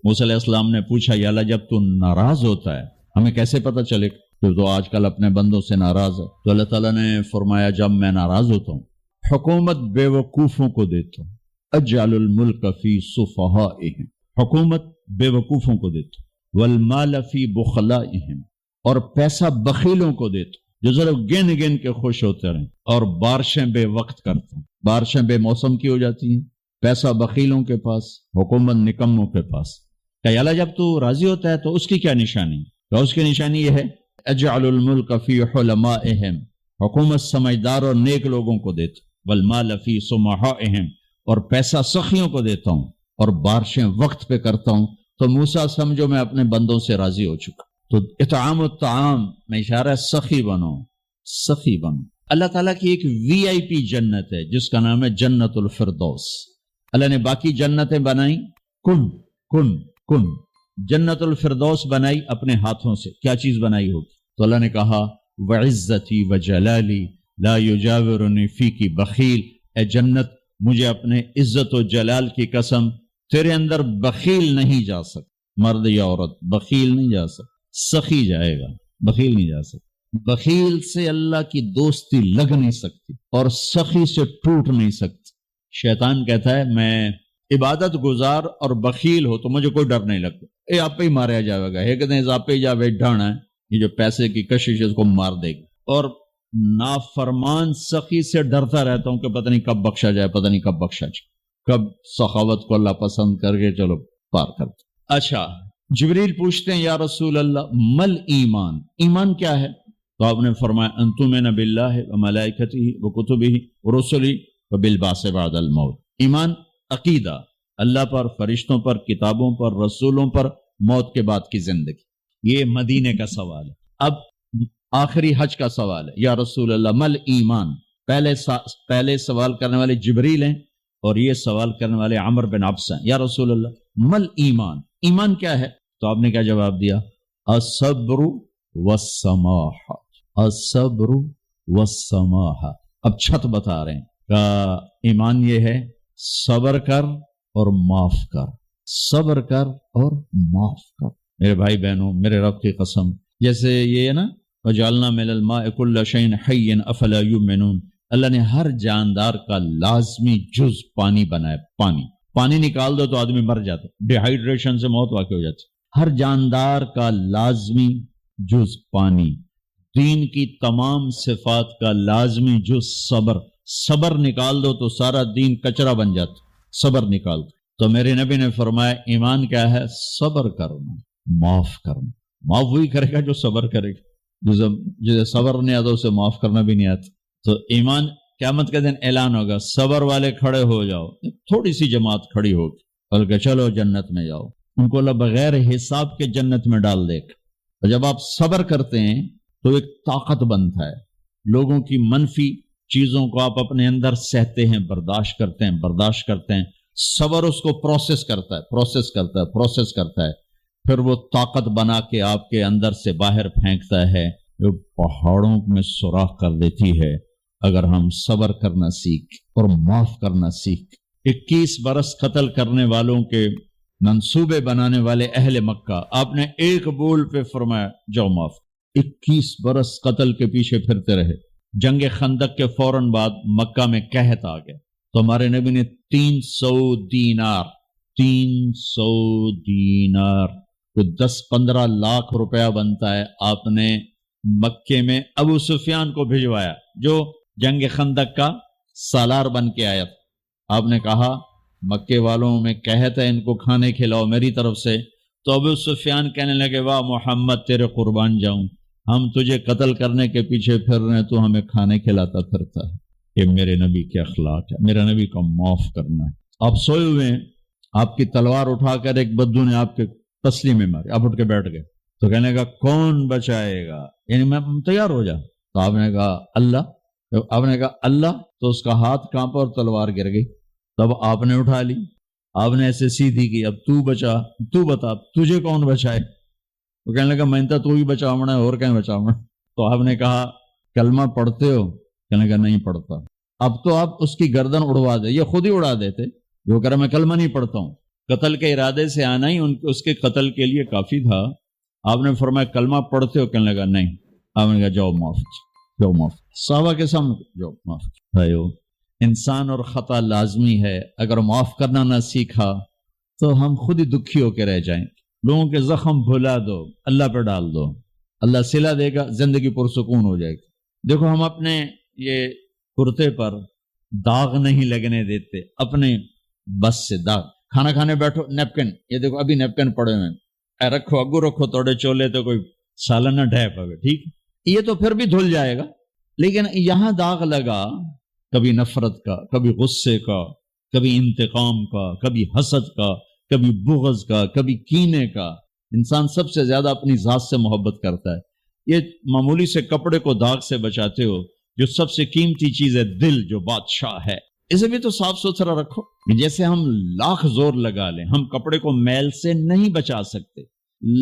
موسیٰ علیہ السلام نے پوچھا یا اللہ جب تو ناراض ہوتا ہے ہمیں کیسے پتہ چلے کہ تو آج کل اپنے بندوں سے ناراض ہے؟ تو اللہ تعالیٰ نے فرمایا جب میں ناراض ہوتا ہوں حکومت بے وقوفوں کو دیتا ہوں، اجعل الملک فی صفہائہم، حکومت بے وقوفوں کو دیتا ہوں، والمال فی بخلائہم، اور پیسہ بخیلوں کو دیتا ہوں جو ذرا گن گن کے خوش ہوتے رہیں، اور بارشیں بے وقت کرتا ہوں، بارشیں بے موسم کی ہو جاتی ہیں، پیسہ بخیلوں کے پاس، حکومت نکموں کے پاس۔ کہ اللہ جب تو راضی ہوتا ہے تو اس کی کیا نشانی؟ تو اس کی نشانی یہ ہے اجعل الملک فی حلمائہم، حکومت سمجھدار اور نیک لوگوں کو دیتا ہوں، والمال فی سمحائہم، اور پیسہ سخیوں کو دیتا ہوں، اور بارشیں وقت پہ کرتا ہوں۔ تو موسیٰ سمجھو میں اپنے بندوں سے راضی ہو چکا۔ تو اطعام الطعام میں اشارہ ہے سخی بنو، سخی بنو۔ اللہ تعالیٰ کی ایک وی آئی پی جنت ہے جس کا نام ہے جنت الفردوس۔ اللہ نے باقی جنتیں بنائی کن کن کن، جنت الفردوس بنائی اپنے ہاتھوں سے۔ کیا چیز بنائی ہوگی؟ تو اللہ نے کہا وعزتی وجلالی لا یجاورنی فیکی بخیل، اے جنت مجھے اپنے عزت و جلال کی قسم تیرے اندر بخیل نہیں جا سکتا، مرد یا عورت بخیل نہیں جا سکتا، سخی جائے گا، بخیل نہیں جا سکتا۔ بخیل سے اللہ کی دوستی لگ نہیں سکتی اور سخی سے ٹوٹ نہیں سکتی۔ شیطان کہتا ہے میں عبادت گزار اور بخیل ہو تو مجھے کوئی ڈر نہیں لگتا، اے آپ ہی ماریا جائے گا، ایک دن آپ ہی جاوے ڈھانا ہے، یہ جو پیسے کی کشش ہے اس کو مار دے گی۔ اور نافرمان سخی سے ڈرتا رہتا ہوں کہ پتہ نہیں کب بخشا جائے، پتہ نہیں کب بخشا جائے، کب سخاوت کو اللہ پسند کر کے چلو پار کرتے۔ اچھا جبریل پوچھتے ہیں یا رسول اللہ مل ایمان، ایمان کیا ہے؟ تو آپ نے فرمایا ان تؤمن باللہ وملائکتہ وکتبہ ورسلہ وبالبعث بعد الموت۔ ایمان عقیدہ، اللہ پر، فرشتوں پر، کتابوں پر، رسولوں پر، موت کے بعد کی زندگی۔ یہ مدینے کا سوال ہے۔ اب آخری حج کا سوال ہے یا رسول اللہ مل ایمان۔ پہلے سوال کرنے والے جبریل ہیں اور یہ سوال کرنے والے عمر بن عبس ہیں۔ یا رسول اللہ مل ایمان، ایمان کیا ہے؟ تو آپ نے کیا جواب دیا؟ الصبر والسماح، الصبر والسماح۔ اب چھت بتا رہے ہیں کہ ایمان یہ ہے صبر کر اور معاف کر، صبر کر اور معاف کر۔ میرے بھائی بہنوں، میرے رب کی قسم، جیسے یہ ہے نا وَجَعَلْنَا مِنَ الْمَاءِ كُلَّ شَيْءٍ حَيٍّ أَفَلَا يُؤْمِنُونَ، اللہ نے ہر جاندار کا لازمی جز پانی بنایا۔ پانی نکال دو تو آدمی مر جاتا، ڈی ہائیڈریشن سے موت واقع ہو جاتی۔ ہر جاندار کا لازمی جز پانی، دین کی تمام صفات کا لازمی جز صبر، صبر نکال دو تو سارا دین کچرا بن جاتا، صبر نکال دو۔ تو میرے نبی نے فرمایا ایمان کیا ہے؟ صبر کرنا، معاف کرنا۔ معاف وہی کرے گا جو صبر کرے گا، جسے صبر نہیں آتا اسے معاف کرنا بھی نہیں آتا۔ تو ایمان قیامت کے دن اعلان ہوگا صبر والے کھڑے ہو جاؤ، تھوڑی سی جماعت کھڑی ہوگی، بلکہ چلو جنت میں جاؤ، ان کو اللہ بغیر حساب کے جنت میں ڈال دے گا۔ اور جب آپ صبر کرتے ہیں تو ایک طاقت بنتا ہے، لوگوں کی منفی چیزوں کو آپ اپنے اندر سہتے ہیں، برداشت کرتے ہیں۔ صبر اس کو پروسیس کرتا ہے، پھر وہ طاقت بنا کے آپ کے اندر سے باہر پھینکتا ہے جو پہاڑوں میں سوراخ کر دیتی ہے اگر ہم صبر کرنا سیکھ اور معاف کرنا سیکھ۔ 21 برس قتل کرنے والوں کے منصوبے بنانے والے اہل مکہ، آپ نے ایک بول پہ فرمایا جاؤ معاف۔ 21 برس قتل کے پیچھے پھرتے رہے۔ جنگ خندق کے فوراً بعد مکہ میں قحط آ گیا تو ہمارے نبی نے 300 دینار تو 10-15 لاکھ روپیہ بنتا ہے، آپ نے مکے میں ابو سفیان کو بھجوایا جو جنگ خندق کا سالار بن کے آیا تھا۔ آپ نے کہا مکے والوں میں قحط ہے، ان کو کھانے کھلاؤ میری طرف سے۔ تو ابو سفیان کہنے لگے واہ محمد تیرے قربان جاؤں، ہم تجھے قتل کرنے کے پیچھے پھر رہے ہیں تو ہمیں کھانے کھلاتا پھرتا ہے۔ یہ میرے نبی کے اخلاق ہے، میرے نبی کو معاف کرنا ہے۔ آپ سوئے ہوئے ہیں، آپ کی تلوار اٹھا کر ایک بدو نے آپ کے تسلی میں ماری، آپ اٹھ کے بیٹھ گئے تو کہنے کا کون بچائے گا، یعنی میں تیار ہو جا۔ تو آپ نے کہا اللہ، آپ نے کہا اللہ، تو اس کا ہاتھ کانپا اور تلوار گر گئی۔ تب آپ نے اٹھا لی، آپ نے ایسے سیدھی کی، اب تو بتا تجھے کون بچائے؟ وہ کہنے لگا میں تو ہی بچاؤنا ہے، اور کہیں بچاؤنا۔ تو آپ نے کہا کلمہ پڑھتے ہو؟ کہنے لگا نہیں پڑھتا۔ اب تو آپ اس کی گردن اڑوا دے، یہ خود ہی اڑا دیتے جو کہہ رہا میں کلمہ نہیں پڑھتا ہوں۔ قتل کے ارادے سے آنا ہی اس کے قتل کے لیے کافی تھا. آپ نے فرمایا کلمہ پڑھتے ہو؟ کہنے لگا نہیں. آپ نے کہا جاؤ معاف، جاؤ معاف. صحابہ کے سامنے جاؤ معاف. بھائیو، انسان اور خطا لازمی ہے. اگر معاف کرنا نہ سیکھا تو ہم خود ہی دکھی ہو کے رہ جائیں. لوگوں کے زخم بھلا دو، اللہ پہ ڈال دو، اللہ صلہ دے گا، زندگی پرسکون ہو جائے گی. دیکھو ہم اپنے یہ کرتے پر داغ نہیں لگنے دیتے، اپنے بس سے داغ. کھانا کھانے بیٹھو، نیپکن، یہ دیکھو ابھی نیپکن پڑے ہوئے ہیں، رکھو اگو رکھو، توڑے چولے تو کوئی سالن نہ ڈھے پوے. ٹھیک، یہ تو پھر بھی دھل جائے گا. لیکن یہاں داغ لگا، کبھی نفرت کا، کبھی غصے کا، کبھی انتقام کا، کبھی حسد کا، کبھی بغض کا، کبھی کینے کا. انسان سب سے زیادہ اپنی ذات سے محبت کرتا ہے. یہ معمولی سے کپڑے کو داغ سے بچاتے ہو، جو سب سے قیمتی چیز ہے دل، جو بادشاہ ہے، اسے بھی تو صاف ستھرا رکھو. جیسے ہم لاکھ زور لگا لیں، ہم کپڑے کو میل سے نہیں بچا سکتے.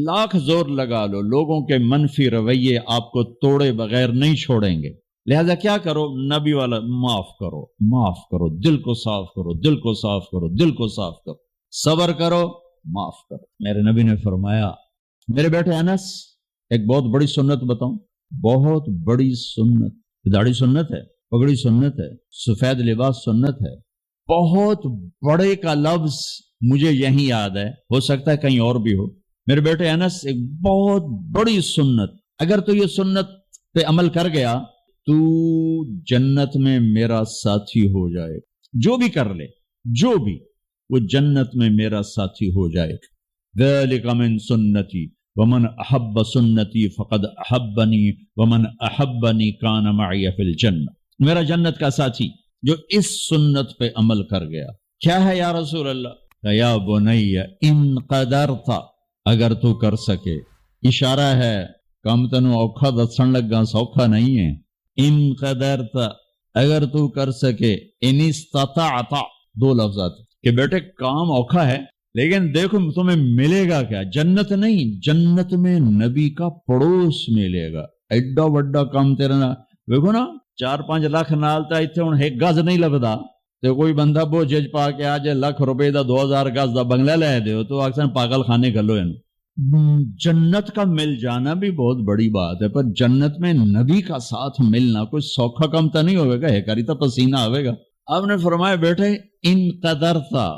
لاکھ زور لگا لو، لوگوں کے منفی رویے آپ کو توڑے بغیر نہیں چھوڑیں گے. لہذا کیا کرو؟ نبی والا معاف کرو، معاف کرو، دل کو صاف کرو، دل کو صاف کرو، دل کو صاف کرو، صبر کرو، معاف کرو. میرے نبی نے فرمایا، میرے بیٹے انس، ایک بہت بڑی سنت بتاؤں، بہت بڑی سنت. داڑھی سنت ہے، پگڑی سنت ہے، سفید لباس سنت ہے. بہت بڑے کا لفظ مجھے یہیں یاد ہے، ہو سکتا ہے کہیں اور بھی ہو. میرے بیٹے انس، ایک بہت بڑی سنت، اگر تو یہ سنت پہ عمل کر گیا تو جنت میں میرا ساتھی ہو جائے. جو بھی کر لے، جو بھی، وہ جنت میں میرا ساتھی ہو جائے. ذالک من سنتی ومن احب سنتی فقد احبنی ومن احبنی کان معی فی الجنہ. میرا جنت کا ساتھی جو اس سنت پہ عمل کر گیا. کیا ہے یا رسول اللہ؟ یا بنی ان قدرت، اگر تو کر سکے. اشارہ ہے، کم تنو اوکھا دسن لگا، سوکھا نہیں ہے. ان قدرت، اگر تو کر سکے. ان استطاعت، دو لفظات کہ بیٹے کام اوکھا ہے، لیکن دیکھو تمہیں ملے گا کیا؟ جنت نہیں، جنت میں نبی کا پڑوس ملے گا. ایڈا وڈا کام تیرا، دیکھو نا 4-5 لاکھ نالتا اتنے ہوں ایک گز نہیں لبدا. تو کوئی بندہ بوجھ پا کے آج ₹1,00,000 دا 2000 گز دا بنگلہ لے دیو تو اکثر پاگل خانے گلو ہیں. جنت کا مل جانا بھی بہت بڑی بات ہے، پر جنت میں نبی کا ساتھ ملنا کوئی سوکھا کم تو نہیں ہوئے گا، کری تو پسینہ آئے گا. آپ نے فرمایا بیٹھے ان قدرتا،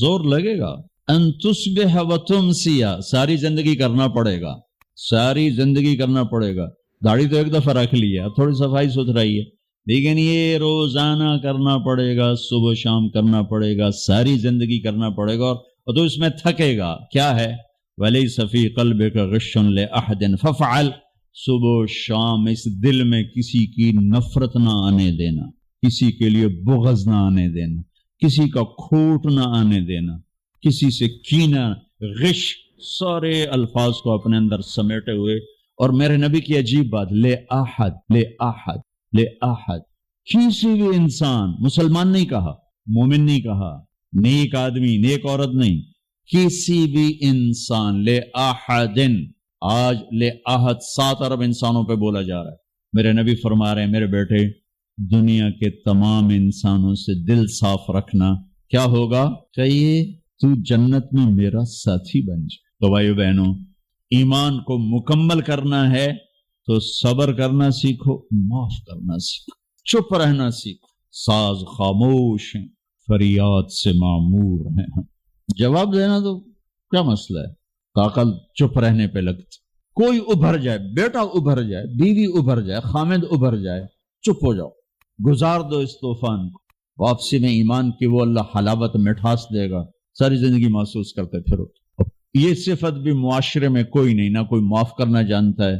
زور لگے گا. ان تصبح و تمسیا، ساری زندگی کرنا پڑے گا، ساری زندگی کرنا پڑے گا. داڑھی تو ایک دفعہ رکھ لی ہے، اب تھوڑی صفائی ستھرائی ہے، لیکن یہ روزانہ کرنا پڑے گا، صبح شام کرنا پڑے گا، ساری زندگی کرنا پڑے گا. اور تو اس میں تھکے گا. کیا ہے؟ وَلَيْسَ فِي قَلْبِكَ غِشٌّ لِأَحَدٍ فَافْعَلْ. صبح شام اس دل میں کسی کی نفرت نہ آنے دینا، کسی کے لیے بغض نہ آنے دینا، کسی کا کھوٹ نہ آنے دینا، کسی سے کینہ، غش، سارے الفاظ کو اپنے اندر سمیٹے ہوئے. اور میرے نبی کی عجیب بات، لے احد، لے احد، لے احد، کسی بھی انسان، مسلمان نہیں کہا، مومن نہیں کہا، نیک آدمی، نیک عورت نہیں، کسی بھی انسان، لے احدن. آج لے احد 7 ارب انسانوں پہ بولا جا رہا ہے. میرے نبی فرما رہے ہیں میرے بیٹے، دنیا کے تمام انسانوں سے دل صاف رکھنا. کیا ہوگا؟ کہیے تو جنت میں میرا ساتھی بن جائے. تو بھائیو بہنوں، ایمان کو مکمل کرنا ہے تو صبر کرنا سیکھو، معاف کرنا سیکھو، چپ رہنا سیکھو. ساز خاموش ہیں، فریاد سے معمور ہیں. جواب دینا تو کیا مسئلہ ہے؟ طاقت چپ رہنے پہ لگتی. کوئی ابھر جائے، بیٹا ابھر جائے، بیوی ابھر جائے، خامد ابھر جائے، چپ ہو جاؤ، گزار دو اس طوفان کو. واپسی میں ایمان کی وہ اللہ حلاوت مٹھاس دے گا، ساری زندگی محسوس کرتے پھرو. یہ صفت بھی معاشرے میں کوئی نہیں، نہ کوئی معاف کرنا جانتا ہے،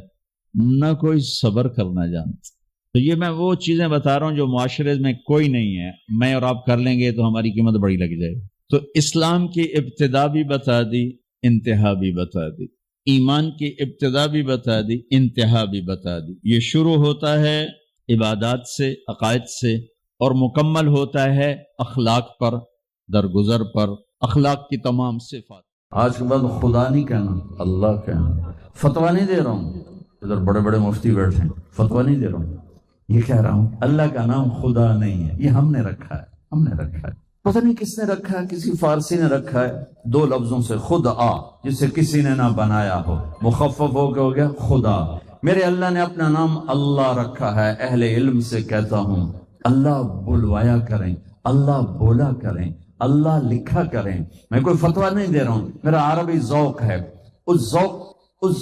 نہ کوئی صبر کرنا جانتا. تو یہ میں وہ چیزیں بتا رہا ہوں جو معاشرے میں کوئی نہیں ہے. میں اور آپ کر لیں گے تو ہماری قیمت بڑی لگ جائے گی. تو اسلام کی ابتدا بھی بتا دی، انتہا بھی بتا دی. ایمان کی ابتدا بھی بتا دی، انتہا بھی بتا دی. یہ شروع ہوتا ہے عبادات سے، عقائد سے، اور مکمل ہوتا ہے اخلاق پر، درگزر پر، اخلاق کی تمام صفات. آج کے بعد خدا نہیں کہنا، اللہ کہنا. فتویٰ نہیں دے رہا ہوں، ادھر بڑے بڑے مفتی بیٹھے ہیں، فتویٰ نہیں دے رہا ہوں. یہ کہہ رہا ہوں اللہ کا نام خدا نہیں ہے، یہ ہم نے رکھا ہے، ہم نے رکھا ہے. پتہ نہیں کس نے رکھا ہے، کسی فارسی نے رکھا ہے 2 لفظوں سے، خدا، جسے کسی نے نہ بنایا ہو، مخفف ہو گیا خدا۔ میرے اللہ نے اپنا نام اللہ رکھا ہے۔ اہل علم سے کہتا ہوں اللہ بلوایا کریں، اللہ بولا کریں، اللہ لکھا کریں۔ میں کوئی فتویٰ نہیں دے رہا ہوں، میرا عربی ذوق ہے، اس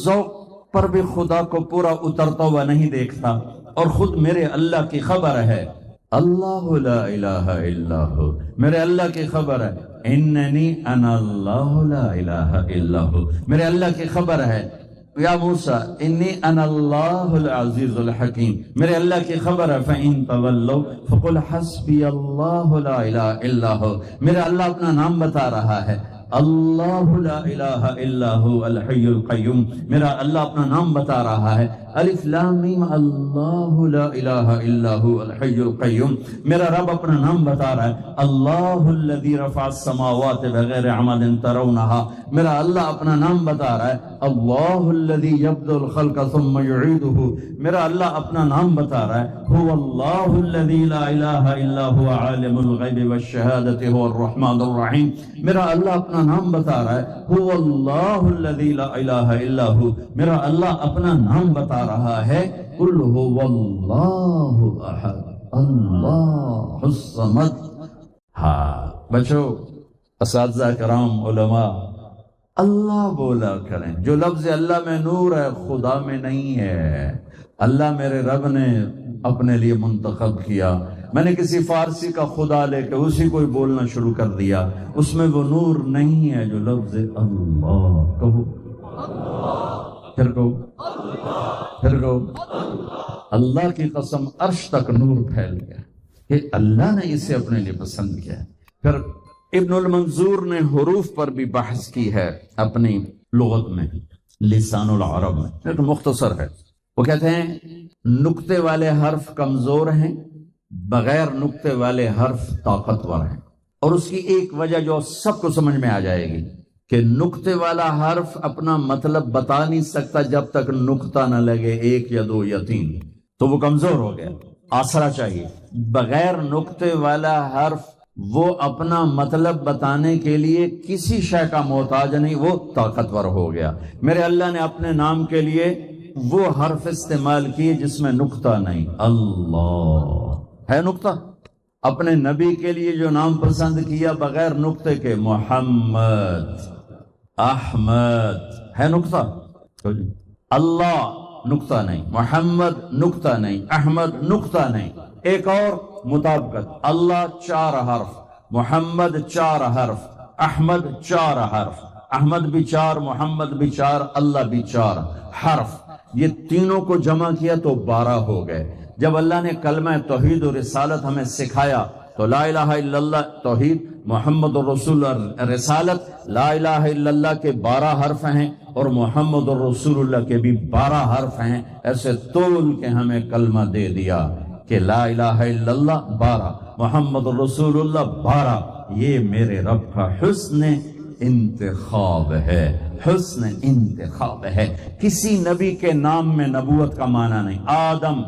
ذوق پر بھی خدا کو پورا اترتا ہوا نہیں دیکھتا، اور خود میرے اللہ کی خبر ہے، اللہ لا الہ الا ہو، میرے اللہ کی خبر ہے، اننی انا اللہ لا الہ الا ہو، میرے اللہ کی خبر ہے، یا موسیٰ انی انا اللہ العزیز الحکیم، میرے اللہ کی خبر ہے، فَإِن تَوَلَّوْا فَقُلْ حَسْبِيَ اللَّهُ لَا إِلَهَ إِلَّا هُوَ، میرا اللہ اپنا نام بتا رہا ہے، اللہ لا الہ الا ہو الحی القیوم، میرا اللہ اپنا نام بتا رہا ہے، الف لام میم اللہ لا الہ الا ہو الحی القیوم، میرا رب اپنا نام بتا رہا ہے، اللہ الذی رفع السماوات بغیر عمد ترونها، میرا اللہ اپنا نام بتا رہا ہے، اللہ الذی یبدأ الخلق ثم یعیدہ، میرا اللہ اپنا نام بتا رہا ہے، هو اللہ الذی لا الہ الا هو عالم الغیب والشہادة هو الرحمن الرحیم، میرا اللہ اپنا نام بتا رہا ہے، هو اللہ الذی لا الہ الا ہو، میرا اللہ اپنا نام بتا رہا ہے، قل هو اللہ احد اللہ الصمد۔ ہاں بچو، اساتذہ کرام، علماء، اللہ بولا کریں۔ جو لفظ اللہ میں نور ہے خدا میں نہیں ہے، اللہ میرے رب نے اپنے لیے منتخب کیا، میں نے کسی فارسی کا خدا لے کے اسی کو ہی بولنا شروع کر دیا، اس میں وہ نور نہیں ہے جو لفظ اللہ۔ کہو پھر کہو اللہ کی قسم، عرش تک نور پھیل گیا کہ اللہ نے اسے اپنے لیے پسند کیا۔ پھر ابن المنظور نے حروف پر بھی بحث کی ہے اپنی لغت میں، لسان العرب میں، ایک مختصر ہے۔ وہ کہتے ہیں نقطے والے حرف کمزور ہیں، بغیر نقطے والے حرف طاقتور ہیں، اور اس کی ایک وجہ جو سب کو سمجھ میں آ جائے گی کہ نقطے والا حرف اپنا مطلب بتا نہیں سکتا جب تک نقطہ نہ لگے، 1 یا 2 یا 3، تو وہ کمزور ہو گیا، آسرا چاہیے۔ بغیر نقطے والا حرف وہ اپنا مطلب بتانے کے لیے کسی شے کا محتاج نہیں، وہ طاقتور ہو گیا۔ میرے اللہ نے اپنے نام کے لیے وہ حرف استعمال کیے جس میں نقطہ نہیں، اللہ ہے نقطہ۔ اپنے نبی کے لیے جو نام پسند کیا بغیر نقطے کے، محمد، احمد، ہے نقطہ۔ اللہ نقطہ نہیں، محمد نقطہ نہیں، احمد نقطہ نہیں۔ ایک اور مطابقت، اللہ 4 حرف، محمد 4 حرف، احمد 4 حرف، احمد بھی 4، محمد بھی 4، اللہ بھی 4 حرف۔ یہ تینوں کو جمع کیا تو 12 ہو گئے۔ جب اللہ نے کلمہ توحید و رسالت ہمیں سکھایا تو لا الہ الا اللہ توحید، محمد الرسول رسالت، لا الہ الا اللہ کے 12 حرف ہیں اور محمد الرسول اللہ کے بھی 12 حرف ہیں۔ ایسے تول کے ہمیں کلمہ دے دیا کہ لا الہ الا اللہ 12، محمد الرسول اللہ 12۔ یہ میرے رب کا حسن انتخاب ہے، حسن انتخاب ہے۔ کسی نبی کے نام میں نبوت کا معنی نہیں۔ آدم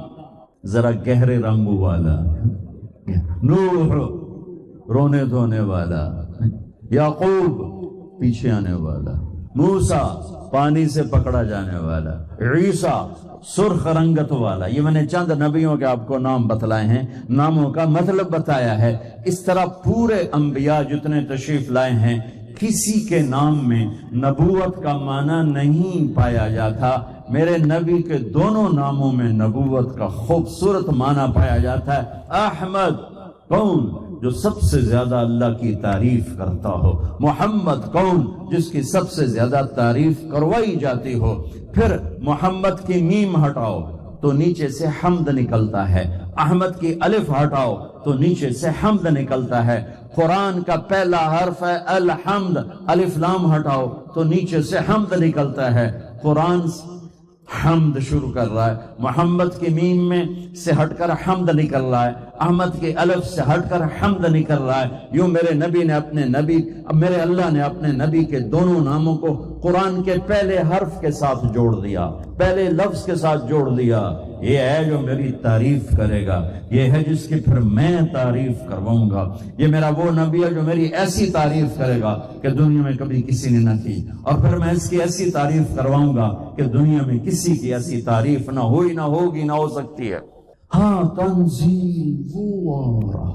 ذرا گہرے رنگ والا، نوح رونے دھونے والا، یعقوب پیچھے آنے والا، موسیٰ پانی سے پکڑا جانے والا، عیسیٰ سرخ رنگت والا۔ یہ میں نے چند نبیوں کے آپ کو نام بتلائے ہیں، ناموں کا مطلب بتایا ہے۔ اس طرح پورے انبیاء جتنے تشریف لائے ہیں، کسی کے نام میں نبوت کا معنی نہیں پایا جاتا۔ میرے نبی کے دونوں ناموں میں نبوت کا خوبصورت معنی پایا جاتا ہے۔ احمد کون؟ جو سب سے زیادہ اللہ کی تعریف کرتا ہو۔ محمد کون؟ جس کی سب سے زیادہ تعریف کروائی جاتی ہو۔ پھر محمد کی میم ہٹاؤ تو نیچے سے حمد نکلتا ہے، احمد کی الف ہٹاؤ تو نیچے سے حمد نکلتا ہے۔ قرآن کا پہلا حرف ہے الحمد، الف لام ہٹاؤ تو نیچے سے حمد نکلتا ہے۔ قرآن حمد شروع کر رہا ہے، محمد کی میم میں سے ہٹ کر حمد نکل رہا ہے، احمد کے الف سے ہٹ کر حمد نکل رہا ہے۔ یوں میرے نبی نے اپنے نبی، میرے اللہ نے اپنے نبی کے دونوں ناموں کو قرآن کے پہلے حرف کے ساتھ جوڑ دیا، پہلے لفظ کے ساتھ جوڑ دیا، یہ ہے جو میری تعریف کرے گا، یہ ہے جس کی پھر میں تعریف کرواؤں گا، یہ میرا وہ نبی ہے جو میری ایسی تعریف کرے گا کہ دنیا میں کبھی کسی نے نہ کی، اور پھر میں اس کی ایسی تعریف کرواؤں گا کہ دنیا میں کسی کی ایسی تعریف نہ ہوئی، نہ ہوگی، نہ ہو سکتی ہے۔ ہاں تنزیل وہ آ رہا